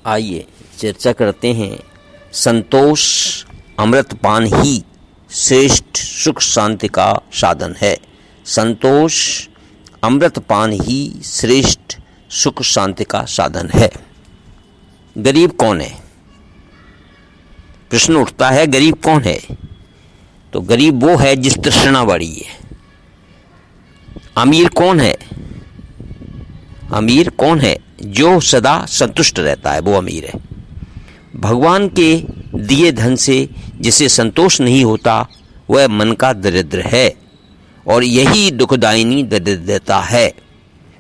आइए चर्चा करते हैं। संतोष अमृतपान ही श्रेष्ठ सुख शांति का साधन है। संतोष अमृतपान ही श्रेष्ठ सुख शांति का साधन है। गरीब कौन है? प्रश्न उठता है, गरीब कौन है? तो गरीब वो है जिस तृष्णा बड़ी है। अमीर कौन है? अमीर कौन है? जो सदा संतुष्ट रहता है, वो अमीर है। भगवान के दिए धन से जिसे संतोष नहीं होता वह मन का दरिद्र है, और यही दुखदायिनी दरिद्रता है।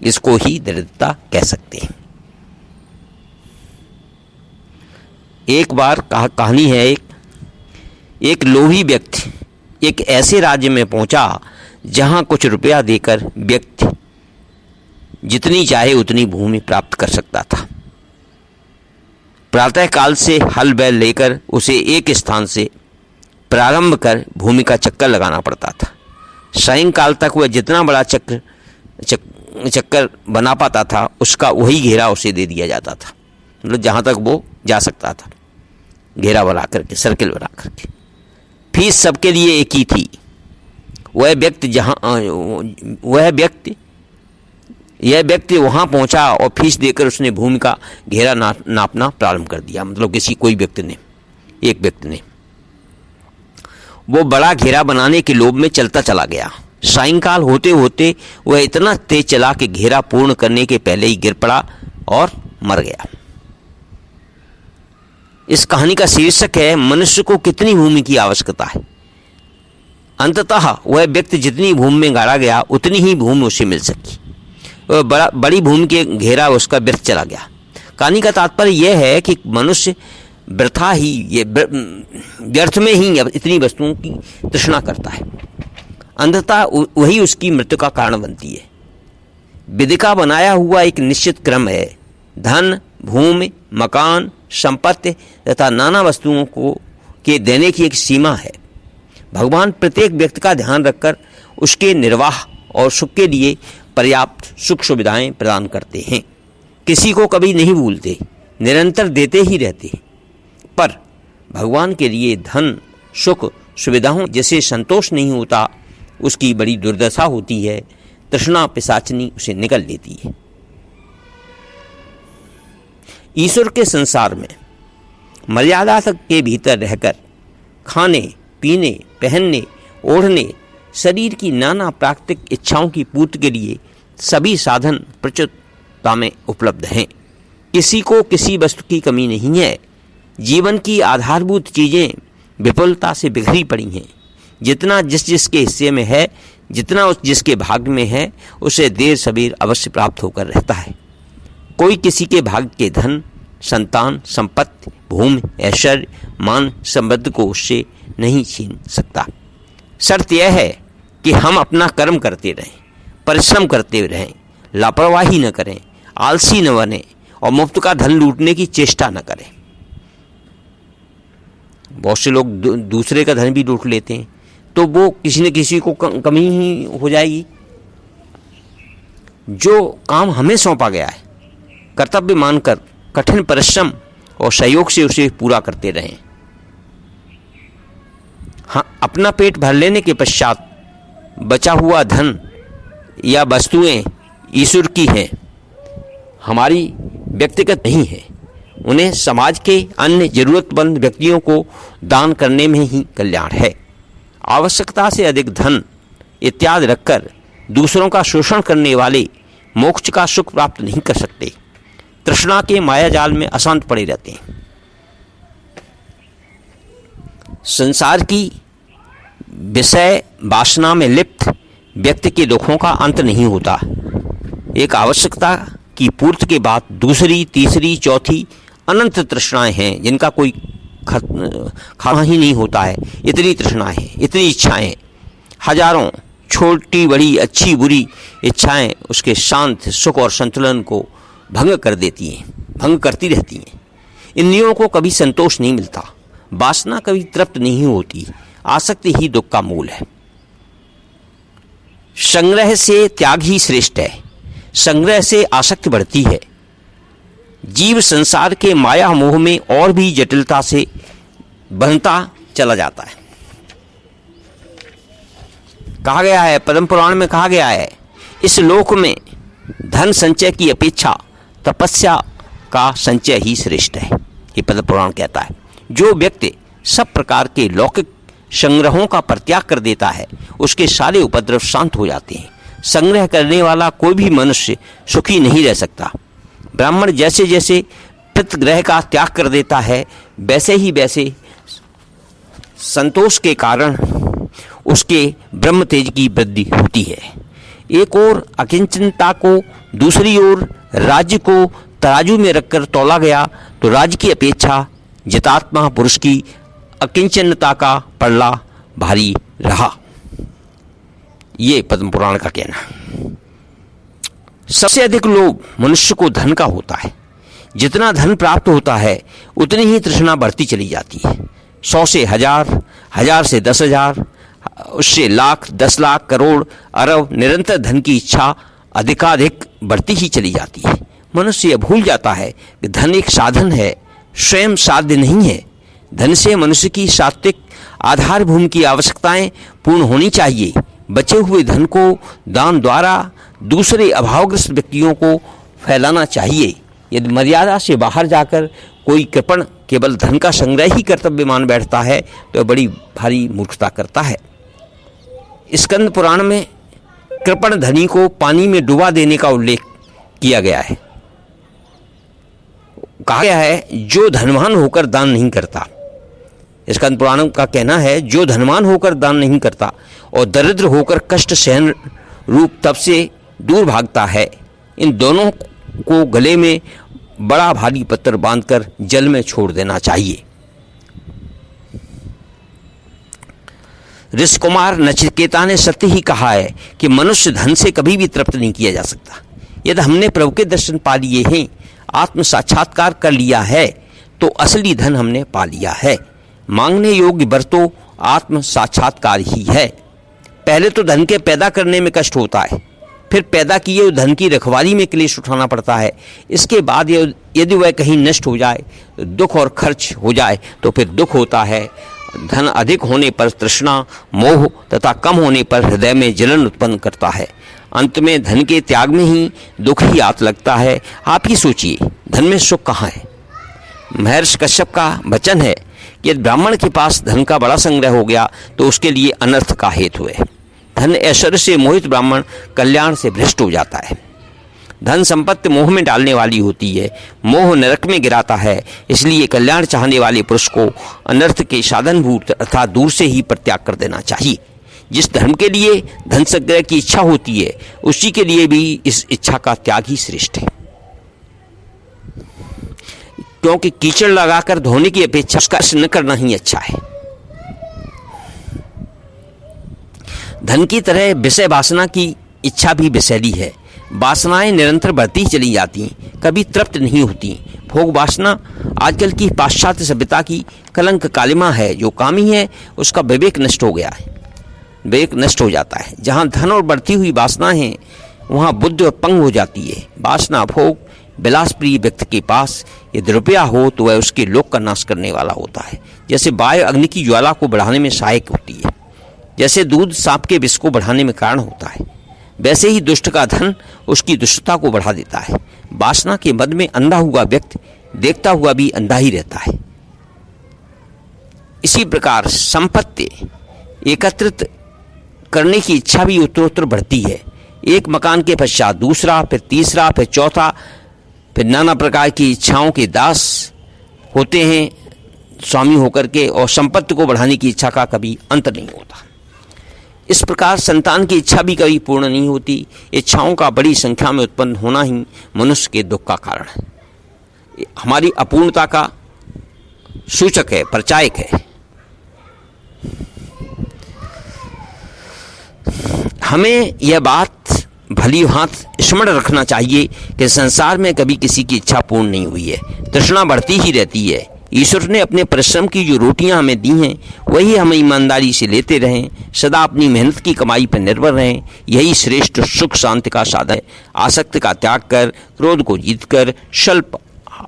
इसको ही दरिद्रता कह सकते हैं। एक बार कहानी है, एक लोभी व्यक्ति एक ऐसे राज्य में पहुंचा जहां कुछ रुपया देकर व्यक्ति जितनी चाहे उतनी भूमि प्राप्त कर सकता था। प्रातः काल से हल बैल लेकर उसे एक स्थान से प्रारंभ कर भूमि का चक्कर लगाना पड़ता था। सायंकाल तक वह जितना बड़ा चक्कर बना पाता था उसका वही घेरा उसे दे दिया जाता था, मतलब जहाँ तक वो जा सकता था, घेरा बना करके, सर्किल बना करके। फीस सबके लिए एक ही थी। यह व्यक्ति वहाँ पहुँचा और फीस देकर उसने भूमि का घेरा नापना प्रारंभ कर दिया। मतलब एक व्यक्ति ने वो बड़ा घेरा बनाने के लोभ में चलता चला गया। सायंकाल होते होते वह इतना तेज चला कि घेरा पूर्ण करने के पहले ही गिर पड़ा और मर गया। इस कहानी का शीर्षक है, मनुष्य को कितनी भूमि की आवश्यकता है। अंततः वह व्यक्ति जितनी भूमि में गाड़ा गया उतनी ही भूमि उसे मिल सकी। वह बड़ी भूमि के घेरा उसका व्यर्थ चला गया। कहानी का तात्पर्य यह है कि मनुष्य व्यर्थ में ही इतनी वस्तुओं की तृष्णा करता है। अंततः वही उसकी मृत्यु का कारण बनती है। विधि का बनाया हुआ एक निश्चित क्रम है। धन, भूमि, मकान, संपत्ति तथा नाना वस्तुओं के देने की एक सीमा है। भगवान प्रत्येक व्यक्ति का ध्यान रखकर उसके निर्वाह और सुख के लिए पर्याप्त सुख सुविधाएं प्रदान करते हैं। किसी को कभी नहीं भूलते, निरंतर देते ही रहते हैं। पर भगवान के लिए धन, सुख, सुविधाओं जैसे संतोष नहीं होता, उसकी बड़ी दुर्दशा होती है। तृष्णा पिशाचिनी उसे निगल लेती है। ईश्वर के संसार में मर्यादा तक के भीतर रहकर खाने, पीने, पहनने, ओढ़ने, शरीर की नाना प्राकृतिक इच्छाओं की पूर्ति के लिए सभी साधन प्रचुरता में उपलब्ध हैं। किसी को किसी वस्तु की कमी नहीं है। जीवन की आधारभूत चीज़ें विपुलता से बिखरी पड़ी हैं। जितना जिसके हिस्से में है, जितना जिसके भाग्य में है, उसे देर सबेर अवश्य प्राप्त होकर रहता है। कोई किसी के भाग्य के धन, संतान, संपत्ति, भूमि, ऐश्वर्य, मान, समृद्धि को उससे नहीं छीन सकता। शर्त यह है कि हम अपना कर्म करते रहें, परिश्रम करते रहें, लापरवाही न करें, आलसी न बने और मुफ्त का धन लूटने की चेष्टा न करें। बहुत से लोग दूसरे का धन भी लूट लेते हैं, तो वो किसी न किसी को कमी ही हो जाएगी। जो काम हमें सौंपा गया है, कर्तव्य मानकर कठिन परिश्रम और सहयोग से उसे पूरा करते रहें। हाँ, अपना पेट भर लेने के पश्चात बचा हुआ धन या वस्तुएं ईश्वर की हैं, हमारी व्यक्तिगत नहीं है। उन्हें समाज के अन्य जरूरतमंद व्यक्तियों को दान करने में ही कल्याण है। आवश्यकता से अधिक धन इत्यादि रखकर दूसरों का शोषण करने वाले मोक्ष का सुख प्राप्त नहीं कर सकते। तृष्णा के मायाजाल में अशांत पड़े रहते हैं। संसार की विषय वासना में लिप्त व्यक्ति के दुखों का अंत नहीं होता। एक आवश्यकता की पूर्ति के बाद दूसरी, तीसरी, चौथी अनंत तृष्णाएं हैं जिनका कोई खाना ही नहीं होता है। इतनी तृष्णाएं हैं, इतनी इच्छाएं, हजारों छोटी बड़ी, अच्छी बुरी इच्छाएं उसके शांत सुख और संतुलन को भंग कर देती हैं, भंग करती रहती हैं। इंद्रियों को कभी संतोष नहीं मिलता, वासना कभी तृप्त नहीं होती। आसक्ति ही दुख का मूल है। संग्रह से त्याग ही श्रेष्ठ है। संग्रह से आसक्ति बढ़ती है। जीव संसार के माया मोह में और भी जटिलता से बंधता चला जाता है। कहा गया है, पद्म पुराण में कहा गया है, इस लोक में धन संचय की अपेक्षा तपस्या का संचय ही श्रेष्ठ है। ये पद्म पुराण कहता है। जो व्यक्ति सब प्रकार के लौकिक संग्रहों का परित्याग कर देता है, उसके सारे उपद्रव शांत हो जाते हैं। संग्रह करने वाला कोई भी मनुष्य सुखी नहीं रह सकता। ब्राह्मण जैसे जैसे पितृग्रह का त्याग कर देता है, वैसे ही वैसे संतोष के कारण उसके ब्रह्म तेज की वृद्धि होती है। एक ओर अकिंचनता को, दूसरी ओर राज्य को तराजू में रखकर तौला गया तो राज्य की अपेक्षा जितात्मा पुरुष की अकिंचनता का पड़ला भारी रहा। ये पद्म पुराण का कहना। सबसे अधिक लोभ मनुष्य को धन का होता है। जितना धन प्राप्त होता है उतनी ही तृष्णा बढ़ती चली जाती है। 100 से 1000, 1000 से 10,000, उससे लाख, 10 लाख, करोड़, अरब, निरंतर धन की इच्छा अधिकाधिक बढ़ती ही चली जाती है। मनुष्य यह भूल जाता है कि धन एक साधन है, स्वयं साध्य नहीं है। धन से मनुष्य की सात्विक आधारभूमि की आवश्यकताएं पूर्ण होनी चाहिए। बचे हुए धन को दान द्वारा दूसरे अभावग्रस्त व्यक्तियों को फैलाना चाहिए। यदि मर्यादा से बाहर जाकर कोई कृपण केवल धन का संग्रह ही कर्तव्य मान बैठता है तो बड़ी भारी मूर्खता करता है। स्कंद पुराण में कृपण धनी को पानी में डुबा देने का उल्लेख किया गया है। कहा गया है, जो धनवान होकर दान नहीं करता, स्कंद पुराण का कहना है, जो धनवान होकर दान नहीं करता और दरिद्र होकर कष्ट सहन रूप तप से दूर भागता है, इन दोनों को गले में बड़ा भारी पत्थर बांधकर जल में छोड़ देना चाहिए। ऋषिकुमार नचिकेता ने सत्य ही कहा है कि मनुष्य धन से कभी भी तृप्त नहीं किया जा सकता। यदि हमने प्रभु के दर्शन पा लिए हैं, आत्म साक्षात्कार कर लिया है, तो असली धन हमने पा लिया है। मांगने योग्य वर तो आत्म साक्षात्कार ही है। पहले तो धन के पैदा करने में कष्ट होता है, फिर पैदा किए हुए धन की रखवाली में क्लेश उठाना पड़ता है। इसके बाद यदि वह कहीं नष्ट हो जाए, दुख और खर्च हो जाए तो फिर दुख होता है। धन अधिक होने पर तृष्णा, मोह तथा कम होने पर हृदय में जलन उत्पन्न करता है। अंत में धन के त्याग में ही दुख ही आत लगता है। आप ही सोचिए, धन में सुख कहाँ है? महर्षि कश्यप का वचन है कि यदि ब्राह्मण के पास धन का बड़ा संग्रह हो गया तो उसके लिए अनर्थ का हेतु है। धन ऐश्वर्य से मोहित ब्राह्मण कल्याण से भ्रष्ट हो जाता है। धन संपत्ति मोह में डालने वाली होती है, मोह नरक में गिराता है। इसलिए कल्याण चाहने वाले पुरुष को अनर्थ के साधनभूत अर्थात दूर से ही परित्याग कर देना चाहिए। जिस धर्म के लिए धन संग्रह की इच्छा होती है, उसी के लिए भी इस इच्छा का त्याग ही श्रेष्ठ है, क्योंकि कीचड़ लगाकर धोने की अपेक्षा उसका न करना ही अच्छा है। धन की तरह विषय वासना की इच्छा भी विषैली है। वासनाएं निरंतर बढ़ती ही चली जाती, कभी तृप्त नहीं होती। भोग वासना आजकल की पाश्चात्य सभ्यता की कलंक कालिमा है। जो कामी है उसका विवेक नष्ट हो गया है, विवेक नष्ट हो जाता है। जहाँ धन और बढ़ती हुई वासना है वहाँ बुद्धि अपंग हो जाती है। वासना भोग विलास प्रिय व्यक्ति के पास यदि रुपया हो तो वह उसके लोक का नाश करने वाला होता है। जैसे वायु अग्नि की ज्वाला को बढ़ाने में सहायक होती है, जैसे दूध सांप के विष को बढ़ाने में कारण होता है, वैसे ही दुष्ट का धन उसकी दुष्टता को बढ़ा देता है। वासना के मद में अंधा हुआ व्यक्ति देखता हुआ भी अंधा ही रहता है। इसी प्रकार संपत्ति एकत्रित करने की इच्छा भी उत्तरोत्तर बढ़ती है। एक मकान के पश्चात दूसरा, फिर तीसरा, फिर चौथा, फिर नाना प्रकार की इच्छाओं के दास होते हैं स्वामी होकर के, और संपत्ति को बढ़ाने की इच्छा का कभी अंत नहीं होता। इस प्रकार संतान की इच्छा भी कभी पूर्ण नहीं होती। इच्छाओं का बड़ी संख्या में उत्पन्न होना ही मनुष्य के दुख का कारण है, हमारी अपूर्णता का सूचक है, परिचायक है। हमें यह बात भली भांति स्मरण रखना चाहिए कि संसार में कभी किसी की इच्छा पूर्ण नहीं हुई है, तृष्णा बढ़ती ही रहती है। ईश्वर ने अपने परिश्रम की जो रोटियां हमें दी हैं वही हम ईमानदारी से लेते रहें, सदा अपनी मेहनत की कमाई पर निर्भर रहें। यही श्रेष्ठ सुख शांति का साधन है। आसक्ति का त्याग कर, क्रोध को जीतकर, स्वल्प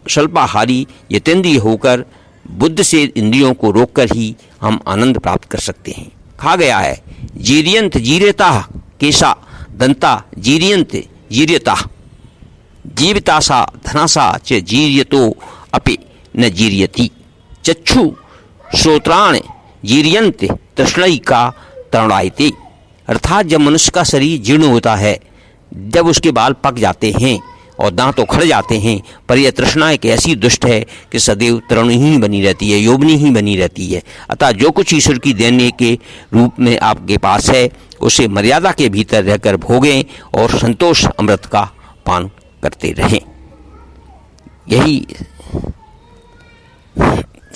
स्वल्पाहारी यतेंद्रिय होकर बुद्ध से इंद्रियों को रोककर ही हम आनंद प्राप्त कर सकते हैं। कहा गया है, जीरियंत जीर्यता केशा दंता जीरियंत जीर्यता जीवितासा धनासा च जीर्यतो अपि न जीर्यति चक्षु श्रोत्राण जीरियंत तृष्णैका तरुणायते। अर्थात जब मनुष्य का शरीर जीर्ण होता है, जब उसके बाल पक जाते हैं और दांत उखड़ जाते हैं, पर यह तृष्णा एक ऐसी दुष्ट है कि सदैव तरुणी ही बनी रहती है, यौवनी ही बनी रहती है। अतः जो कुछ ईश्वर की देने के रूप में आपके पास है, उसे मर्यादा के भीतर रहकर भोगें और संतोष अमृत का पान करते रहें। यही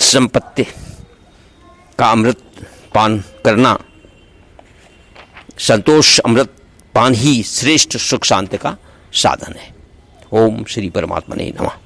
संपत्ति का अमृत पान करना, संतोष अमृत पान ही श्रेष्ठ सुख शांति का साधन है। ओम श्री परमात्मने नमः।